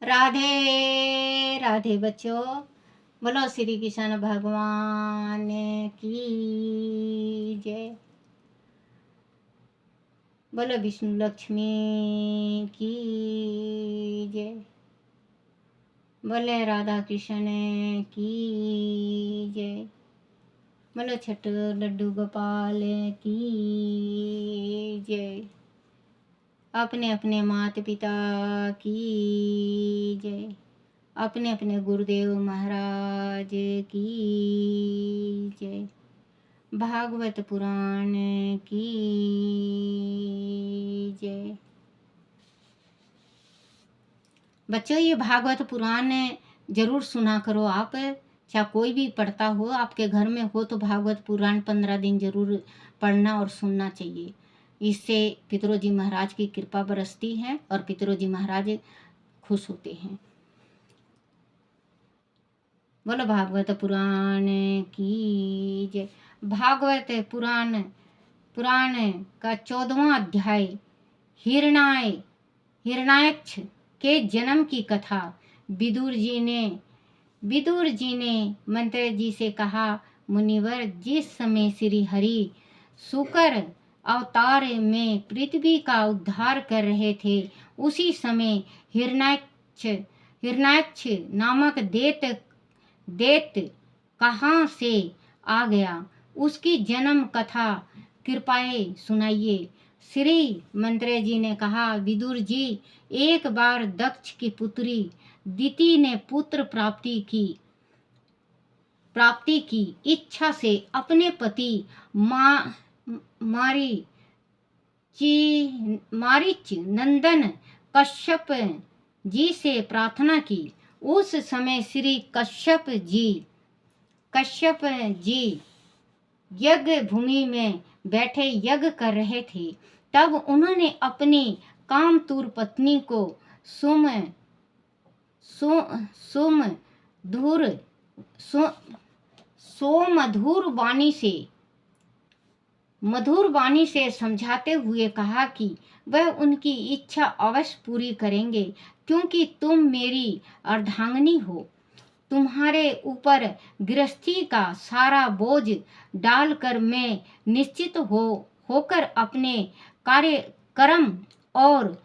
राधे राधे बच्चों। बोलो श्री कृष्ण भगवान की जय। बोलो विष्णु लक्ष्मी की जय। बोले राधा कृष्ण की जय। बोलो छठ लड्डू गोपाल की जय। अपने अपने माता पिता की जय। अपने अपने गुरुदेव महाराज की जय। भागवत पुराण की जय। बच्चों, ये भागवत पुराण जरूर सुना करो। आप चाहे कोई भी पढ़ता हो, आपके घर में हो तो भागवत पुराण 15 दिन जरूर पढ़ना और सुनना चाहिए। इससे पितरोजी महाराज की कृपा बरसती है और पितरोजी महाराज खुश होते हैं। बोलो भागवत पुराण की जय। भागवत पुराण का 14वां अध्याय हिरण्याक्ष के जन्म की कथा। विदुर जी ने मंत्र जी से कहा, मुनिवर, जिस समय श्री हरि शुकर अवतार में पृथ्वी का उद्धार कर रहे थे, उसी समय हिरण्याक्ष नामक दैत्य कहाँ से आ गया, उसकी जन्म कथा कृपया सुनाइए। श्री मंत्री जी ने कहा, विदुर जी, एक बार दक्ष की पुत्री दिति ने पुत्र प्राप्ति की इच्छा से अपने पति मारीच नंदन कश्यप जी से प्रार्थना की। उस समय श्री कश्यप जी यज्ञ भूमि में बैठे यज्ञ कर रहे थे। तब उन्होंने अपनी कामतुर पत्नी को मधुर वाणी से समझाते हुए कहा कि वह उनकी इच्छा अवश्य पूरी करेंगे, क्योंकि तुम मेरी अर्धांगिनी हो। तुम्हारे ऊपर गृहस्थी का सारा बोझ डालकर मैं निश्चित होकर अपने कार्यक्रम और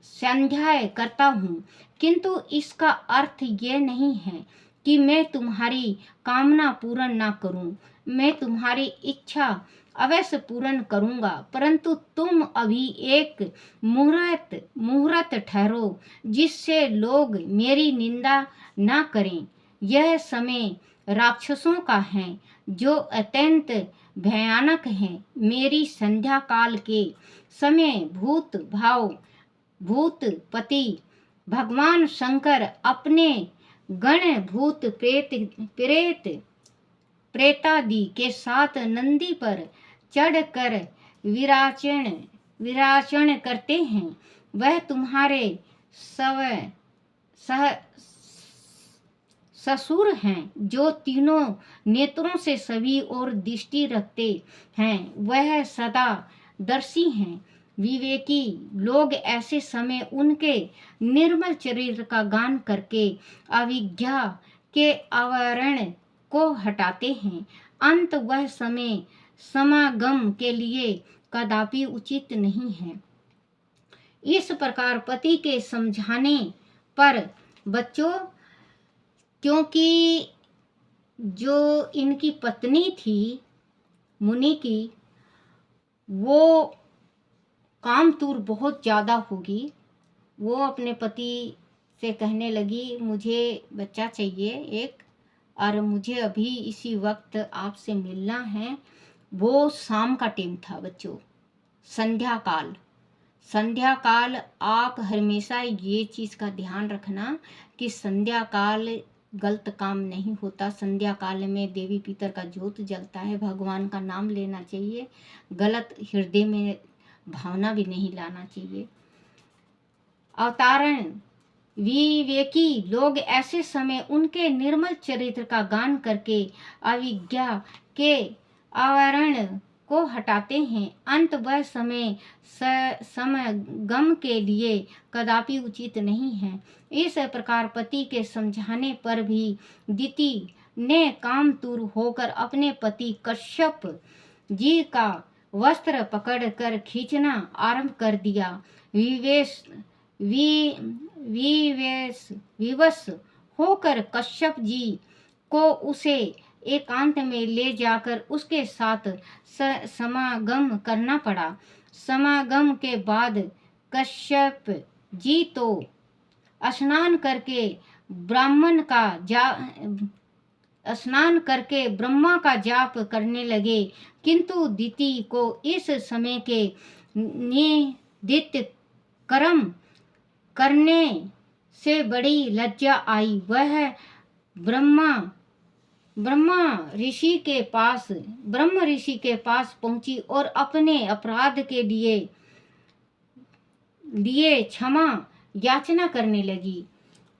संध्याएं करता हूँ, किंतु इसका अर्थ ये नहीं है कि मैं तुम्हारी कामना पूर्ण ना करूं। मैं तुम्हारी इच्छा अवश्य पूर्ण करूंगा, परंतु तुम अभी एक मुहूर्त ठहरो, जिससे लोग मेरी निंदा ना करें। यह समय राक्षसों का है, जो अत्यंत भयानक है। मेरी संध्या काल के समय भूतपति भगवान शंकर अपने गण भूत प्रेतादि के साथ नंदी पर चढ़कर विराचन करते हैं। वह तुम्हारे ससुर हैं, जो तीनों नेत्रों से सभी ओर दृष्टि रखते हैं। वह सदा दर्शी हैं। विवेकी लोग ऐसे समय उनके निर्मल चरित्र का गान करके अविद्या के आवरण को हटाते हैं। अंत वह समय समागम के लिए कदापि उचित नहीं है। इस प्रकार पति के समझाने पर बच्चों, क्योंकि जो इनकी पत्नी थी मुनि की, वो कामतुर बहुत ज़्यादा होगी। वो अपने पति से कहने लगी, मुझे बच्चा चाहिए एक, और मुझे अभी इसी वक्त आपसे मिलना है। वो शाम का टाइम था बच्चों, संध्या काल। आप हमेशा ये चीज़ का ध्यान रखना कि संध्या काल गलत काम नहीं होता। संध्या काल में देवी पितर का ज्योत जलता है, भगवान का नाम लेना चाहिए, गलत हृदय में भावना भी नहीं लाना चाहिए। अवतारण विवेकी लोग ऐसे समय उनके निर्मल चरित्र का गान करके अविद्या के आवरण को हटाते हैं, अंत वह समगम के लिए कदापि उचित नहीं है। इस प्रकार पति के समझाने पर भी दिति ने कामतुर होकर अपने पति कश्यप जी का वस्त्र पकड़कर खींचना आरंभ कर दिया। विवेश वि विवेश विवश होकर कश्यप जी को उसे एकांत में ले जाकर उसके साथ समागम करना पड़ा। समागम के बाद कश्यप जी तो स्नान करके ब्रह्मा का जाप करने लगे, किंतु दिति को इस समय के निदित कर्म करने से बड़ी लज्जा आई। वह ब्रह्म ऋषि के पास पहुंची और अपने अपराध के लिए क्षमा याचना करने लगी।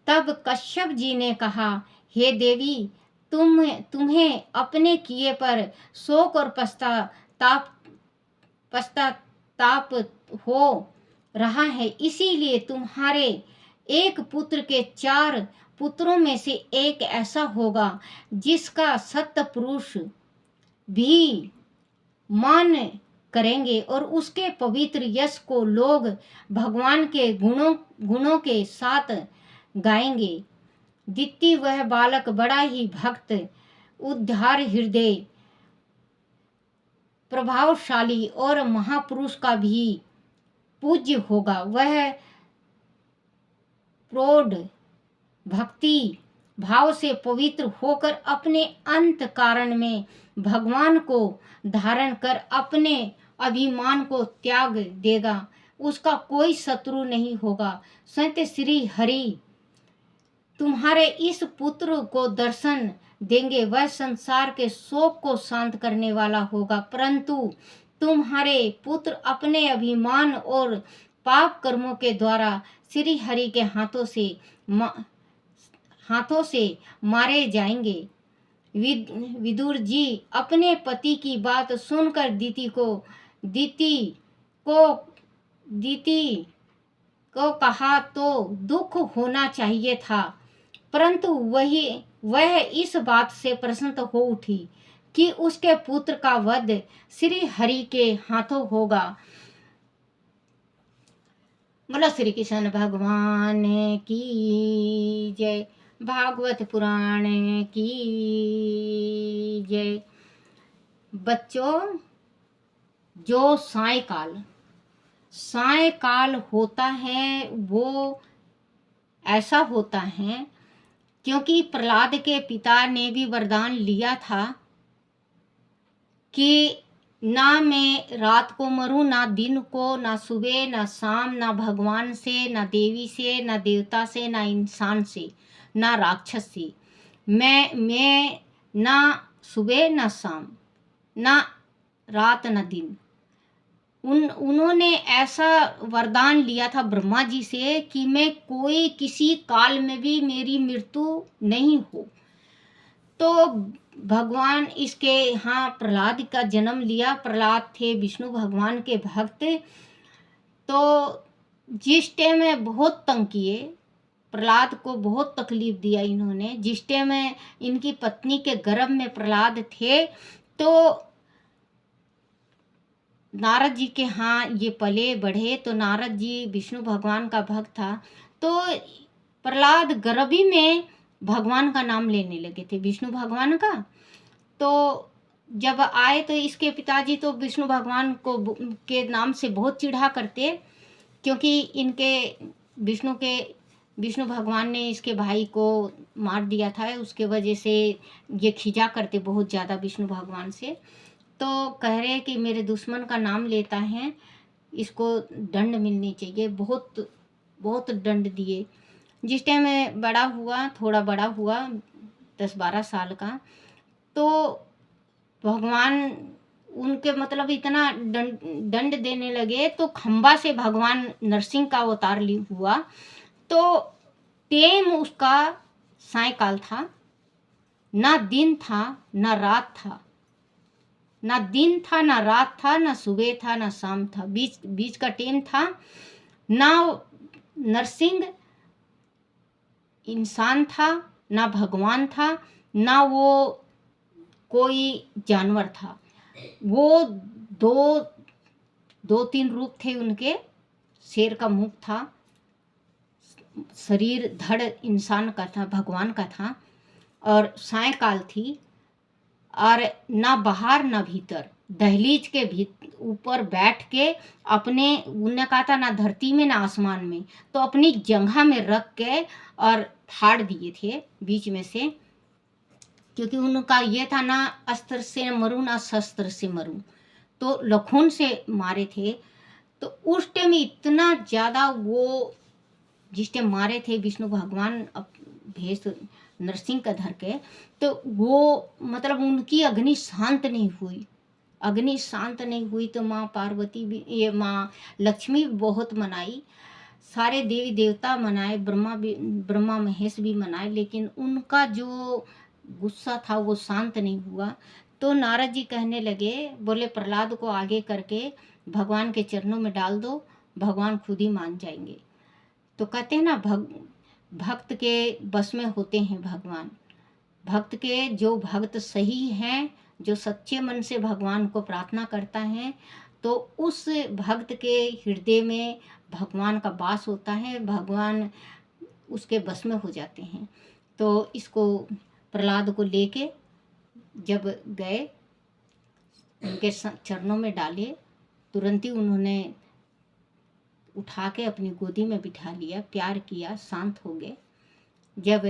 तब कश्यप जी ने कहा, हे देवी, तुम्हें अपने किए पर शोक और पश्चाताप हो रहा है, इसीलिए तुम्हारे एक पुत्र के 4 पुत्रों में से एक ऐसा होगा जिसका सत्य पुरुष भी मान करेंगे और उसके पवित्र यश को लोग भगवान के गुणों के साथ गाएंगे। दिति वह बालक बड़ा ही भक्त, उद्धार हृदय, प्रभावशाली और महापुरुष का भी पूज्य होगा। वह प्रौढ़ भक्ति भाव से पवित्र होकर अपने अंत कारण में भगवान को धारण कर अपने अभिमान को त्याग देगा। उसका कोई शत्रु नहीं होगा। सत्य श्री हरि तुम्हारे इस पुत्र को दर्शन देंगे। वह संसार के शोक को शांत करने वाला होगा, परंतु तुम्हारे पुत्र अपने अभिमान और पाप कर्मों के द्वारा श्री हरि के हाथों से मारे जाएंगे। विदुर जी अपने पति की बात सुनकर दिति को कहा तो दुख होना चाहिए था, परंतु वह इस बात से प्रसन्न हो उठी कि उसके पुत्र का वध श्री हरि के हाथों होगा। बोलो श्री कृष्ण भगवान की जय। भागवत पुराण की जय। बच्चों, जो सायकाल होता है वो ऐसा होता है क्योंकि प्रहलाद के पिता ने भी वरदान लिया था कि ना मैं रात को मरूं, ना दिन को, ना सुबह ना शाम, ना भगवान से, ना देवी से, ना देवता से, ना इंसान से, ना राक्षस से। मैं ना सुबह ना शाम, ना रात ना दिन। उन्होंने ऐसा वरदान लिया था ब्रह्मा जी से कि मैं कोई किसी काल में भी मेरी मृत्यु नहीं हो। तो भगवान इसके यहाँ प्रहलाद का जन्म लिया। प्रहलाद थे विष्णु भगवान के भक्त। तो जिस टाइम में बहुत तंग किए, प्रहलाद को बहुत तकलीफ दिया इन्होंने। जिस टाइम में इनकी पत्नी के गर्भ में प्रहलाद थे तो नारद जी के यहाँ ये पले बढ़े। तो नारद जी विष्णु भगवान का भक्त था, तो प्रहलाद गर्भी में भगवान का नाम लेने लगे थे, विष्णु भगवान का। तो जब आए तो इसके पिताजी तो विष्णु भगवान को के नाम से बहुत चिढ़ा करते, क्योंकि विष्णु भगवान ने इसके भाई को मार दिया था। उसके वजह से ये खिजा करते बहुत ज़्यादा विष्णु भगवान से। तो कह रहे कि मेरे दुश्मन का नाम लेता है, इसको दंड मिलनी चाहिए। बहुत बहुत दंड दिए। जिस टाइम में थोड़ा बड़ा हुआ 10-12 साल का, तो भगवान उनके मतलब इतना दंड देने लगे। तो खंबा से भगवान नरसिंह का अवतार हुआ। तो टेम उसका सायकाल था, ना दिन था ना रात था। ना दिन था, ना रात था, ना सुबह था, ना शाम था, बीच बीच का टाइम था। ना नरसिंह इंसान था, ना भगवान था, ना वो कोई जानवर था। वो दो दो तीन रूप थे उनके। शेर का मुख था, शरीर धड़ इंसान का था, भगवान का था। और सायंकाल थी, और ना बाहर ना भीतर, दहलीज के ऊपर बैठ के अपने, उन्होंने कहा था ना धरती में ना आसमान में, तो अपनी जगह में रख के और फाड़ दिए थे बीच में से, क्योंकि उनका ये था ना अस्त्र से मरूं ना शस्त्र से मरूं, तो लखून से मारे थे। तो उस टाइम इतना ज़्यादा वो जिस टाइम मारे थे विष्णु भगवान भेष नरसिंह का धर के, तो वो मतलब उनकी अग्नि शांत नहीं हुई। अग्नि शांत नहीं हुई तो माँ पार्वती भी, ये माँ लक्ष्मी भी बहुत मनाई, सारे देवी देवता मनाए, ब्रह्मा महेश भी मनाए, लेकिन उनका जो गुस्सा था वो शांत नहीं हुआ। तो नारद जी कहने लगे, बोले प्रहलाद को आगे करके भगवान के चरणों में डाल दो, भगवान खुद ही मान जाएंगे। तो कहते हैं ना भक्त के बस में होते हैं भगवान। भक्त के, जो भक्त सही हैं, जो सच्चे मन से भगवान को प्रार्थना करता है, तो उस भक्त के हृदय में भगवान का वास होता है, भगवान उसके बस में हो जाते हैं। तो इसको प्रहलाद को लेके जब गए, उनके चरणों में डाले, तुरंत ही उन्होंने उठा के अपनी गोदी में बिठा लिया, प्यार किया, शांत हो गए। जब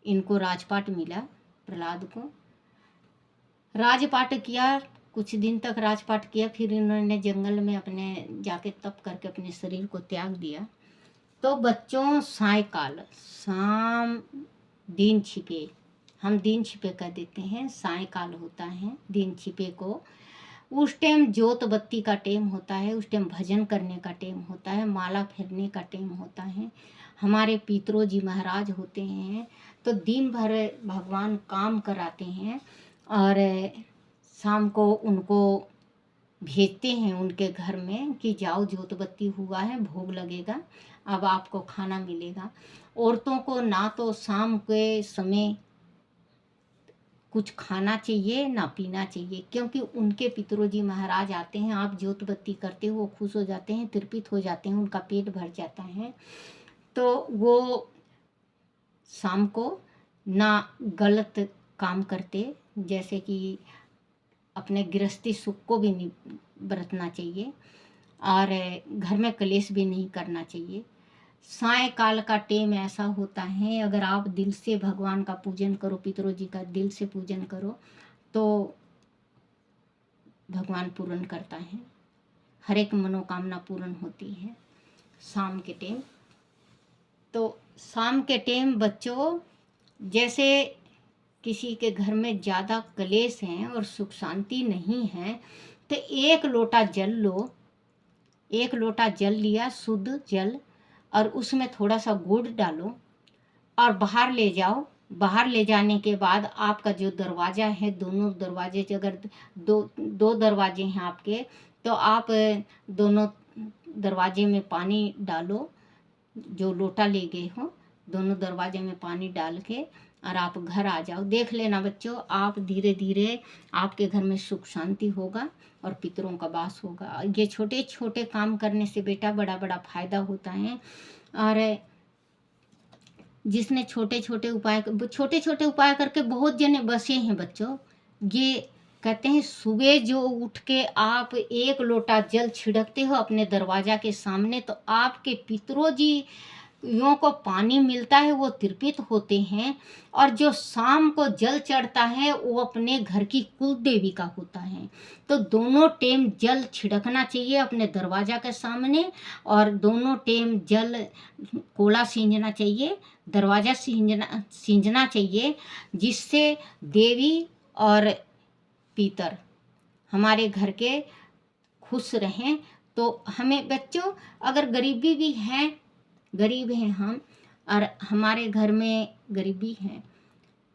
इनको राजपाट मिला, प्रहलाद को राजपाट किया, कुछ दिन तक राजपाट किया, फिर इन्होंने जंगल में अपने जाके तप करके अपने शरीर को त्याग दिया। तो बच्चों, सायकाल, शाम, दिन छिपे, हम दिन छिपे कह देते हैं, सायकाल होता है दिन छिपे को। उस टाइम जोत बत्ती का टाइम होता है, उस टाइम भजन करने का टाइम होता है, माला फेरने का टाइम होता है। हमारे पितरोजी महाराज होते हैं, तो दिन भर भगवान काम कराते हैं, और शाम को उनको भेजते हैं उनके घर में कि जाओ जोत बत्ती हुआ है, भोग लगेगा, अब आपको खाना मिलेगा। औरतों को ना तो शाम के समय कुछ खाना चाहिए ना पीना चाहिए, क्योंकि उनके पितरोजी महाराज आते हैं, आप जोत बत्ती करते हो, वो खुश हो जाते हैं, तृप्त हो जाते हैं, उनका पेट भर जाता है। तो वो शाम को ना गलत काम करते, जैसे कि अपने गृहस्थी सुख को भी नहीं बरतना चाहिए, और घर में कलेश भी नहीं करना चाहिए। सायकाल का टाइम ऐसा होता है, अगर आप दिल से भगवान का पूजन करो, पितरोजी का दिल से पूजन करो, तो भगवान पूर्ण करता है, हर एक मनोकामना पूर्ण होती है शाम के टाइम। तो शाम के टाइम बच्चों, जैसे किसी के घर में ज़्यादा कलेश हैं और सुख शांति नहीं है, तो एक लोटा जल लो, एक लोटा जल लिया, शुद्ध जल, और उसमें थोड़ा सा गुड़ डालो और बाहर ले जाओ। बाहर ले जाने के बाद आपका जो दरवाज़ा है, दोनों दरवाजे, अगर दो दरवाजे हैं आपके, तो आप दोनों दरवाजे में पानी डालो, जो लोटा ले गए हो दोनों दरवाजे में पानी डाल के, और आप घर आ जाओ। देख लेना बच्चों, आप धीरे धीरे आपके घर में सुख शांति होगा और पितरों का वास होगा। ये छोटे छोटे काम करने से बेटा बड़ा बड़ा फायदा होता है। और जिसने छोटे छोटे उपाय करके बहुत जने बसे हैं बच्चों। ये कहते हैं सुबह जो उठ के आप एक लोटा जल छिड़कते हो अपने दरवाजा के सामने, तो आपके पितरोजी यों को पानी मिलता है, वो तृप्त होते हैं। और जो शाम को जल चढ़ता है वो अपने घर की कुल देवी का होता है। तो दोनों टाइम जल छिड़कना चाहिए अपने दरवाजा के सामने, और दोनों टाइम जल कोड़ा सींचना चाहिए, दरवाज़ा सींचना चाहिए, जिससे देवी और पितर हमारे घर के खुश रहें। तो हमें बच्चों, अगर गरीबी भी है, गरीब हैं हम और हमारे घर में गरीबी है,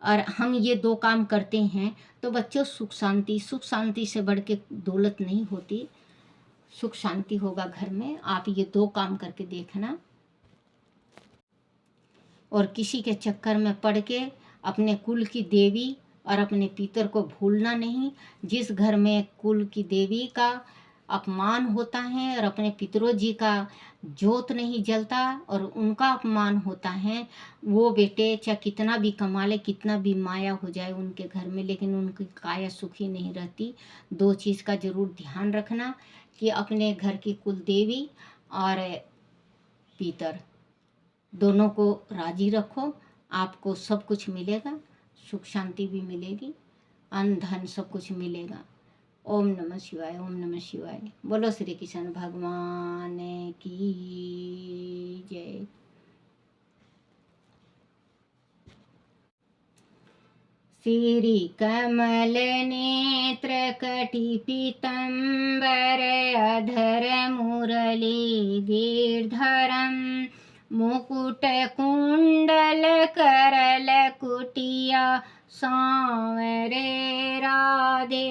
और हम ये 2 काम करते हैं तो बच्चों सुख शांति से बढ़ के दौलत नहीं होती। सुख शांति होगा घर में। आप ये 2 काम करके देखना, और किसी के चक्कर में पड़ के अपने कुल की देवी और अपने पितर को भूलना नहीं। जिस घर में कुल की देवी का अपमान होता है और अपने पितरों जी का जोत नहीं जलता और उनका अपमान होता है, वो बेटे चाहे कितना भी कमा ले, कितना भी माया हो जाए उनके घर में, लेकिन उनकी काया सुखी नहीं रहती। 2 चीज़ का ज़रूर ध्यान रखना कि अपने घर की कुल देवी और पितर दोनों को राजी रखो। आपको सब कुछ मिलेगा, सुख शांति भी मिलेगी, अन्न धन सब कुछ मिलेगा। ओम नमः शिवाय, ओम नमः शिवाय। बोलो श्री कृष्ण भगवान की जय। श्री कमल नेत्र कटि पीतंबर अधर मुरली गिरधरम मुकुट कुंडल करल कुटिया सांवरे राधेवरम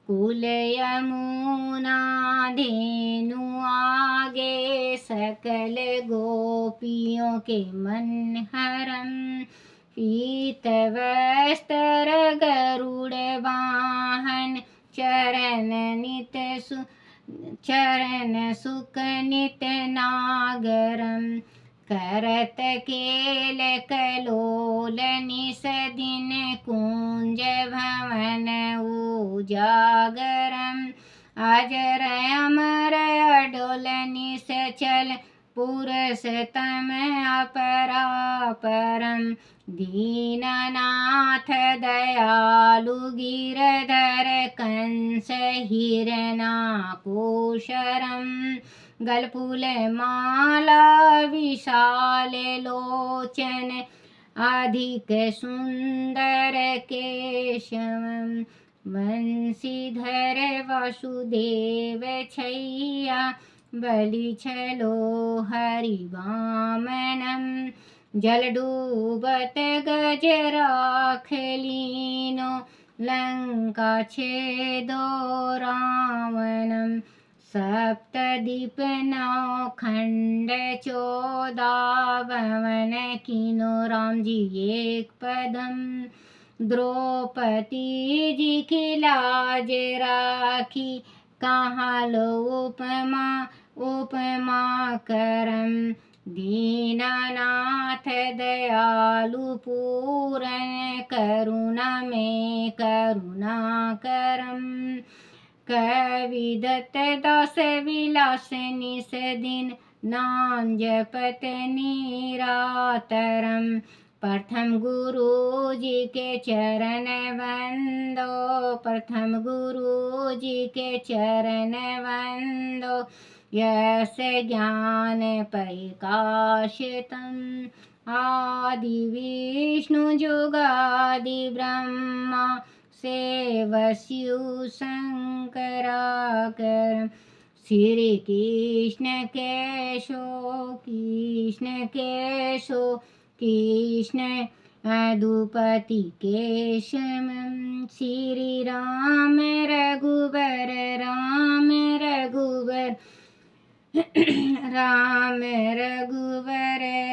कुल यमुना धेनु आगे सकल गोपियों के मन हरम पीत वस्त्र गरुड़ वाहन चरण सुख नित नागरम करत केल कलोल निस दिन कुंज भवन उजागरम अजर अमर अडोल निश्चल पुरुषतम अपरापरम दीननाथ दयालु गिरधर कंस हिरणाकुशरम गलफूल माला विशाल लोचन अधिक सुंदर केशवम बंशीधर वासुदेव छैया बलि छलो हरि वामनम जल डूबत गज राख लीनो लंका छेदो रावणम सप्तदीप 9 खंड 14 भवन कीनो राम जी एक पदम द्रौपदी जी की लाज राखी कहाँ लो उपमा करम दीनानाथ दयालु पूरन करुणा में करुणा करम कविदत्त दास विलास निस दिन नाम जपत निरातरम प्रथम गुरु जी के चरण वंदो प्रथम गुरु जी के चरण वंदो यस ज्ञान प्रकाशितम आदि विष्णु जुगादि ब्रह्मा सेवस्यु शंकराकर श्री कृष्ण केशो कृष्ण अदुपति केशवम श्री राम रघुबर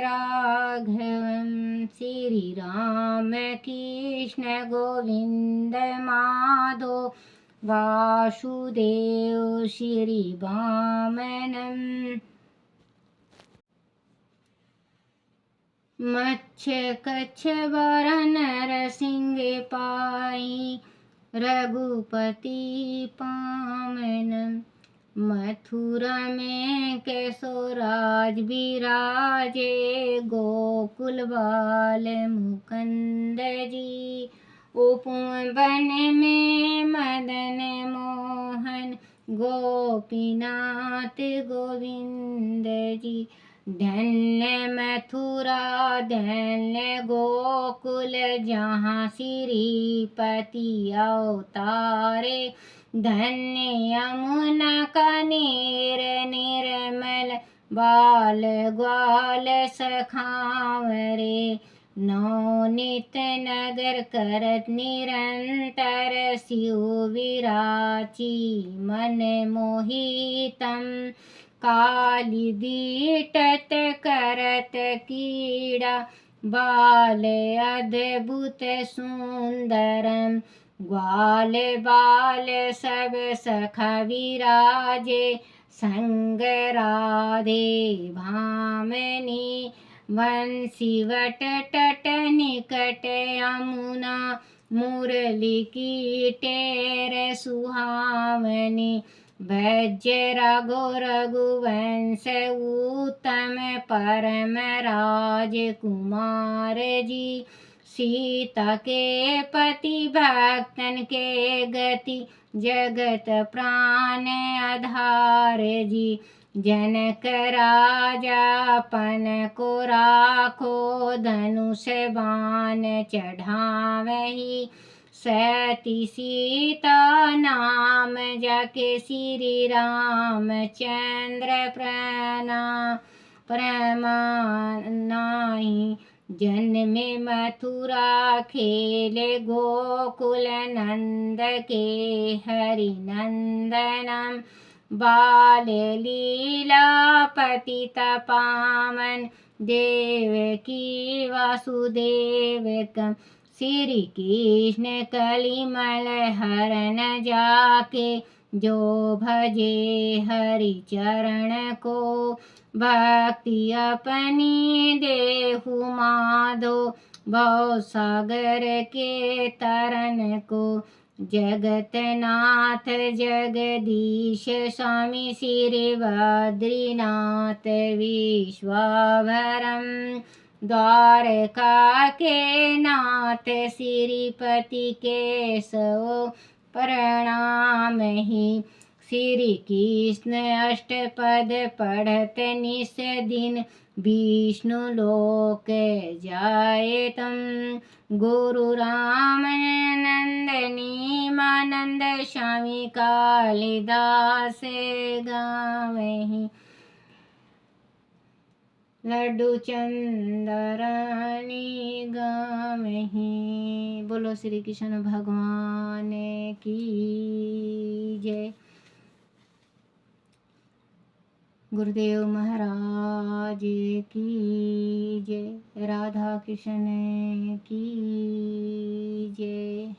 राघवम श्री राम कृष्ण गोविंद माधो वासुदेव श्री वामनम मच्छ कच्छ वर नरसिंह पाई रघुपति पामनम मथुरा में केशोराज विराजे गोकुल बाल मुकुंद जी उपवन में मदन मोहन गोपीनाथ गोविंद जी धन्य मथुरा धन्य गोकुल जहाँ श्रीपति अवतारे धन्य यमुना का निर्मल बाल ग्वाल सखावरे नवनीत नगर करत निरंतर शिव विराची मन मोहितम काली दीटत करत कीड़ा बाल अद्भुत सुंदरम ग्वाल बाल सब सखा विराजे संग राधे भामनी वंशीवट तट निकट यमुना मुरली की टेर सुहावनी भज्य रघुवंश उत्तम परम राजकुमार जी सीता के पति भक्तन के गति जगत प्राण आधार जी जनक राजापन को राखो धनुष बाण चढ़ावही सती सीता नाम जाके श्री रामचंद्र प्रमानाहि जन्मे मथुरा खेले गोकुल नंद के हरि नंदनम बाल लीला पतिता पावन देवकी वासुदेवकम श्री कृष्ण कलिमल हरण जाके जो भजे हरि चरण को भक्ति अपनी देहु माधो भव सागर के तरन को जगतनाथ जगदीश स्वामी श्री बद्रीनाथ विश्वाभरम द्वारका के नाथ श्रीपति केशव प्रणाम ही श्री कृष्ण अष्टपद पढ़त निस दिन विष्णु लोक जाए तुम गुरु राम नंदनी मानंद स्वामी कालिदास गावहि लड्डू चंदरानी गावहि। बोलो श्री कृष्ण भगवान की जय। गुरुदेव महाराज की जय। राधा कृष्ण की जय।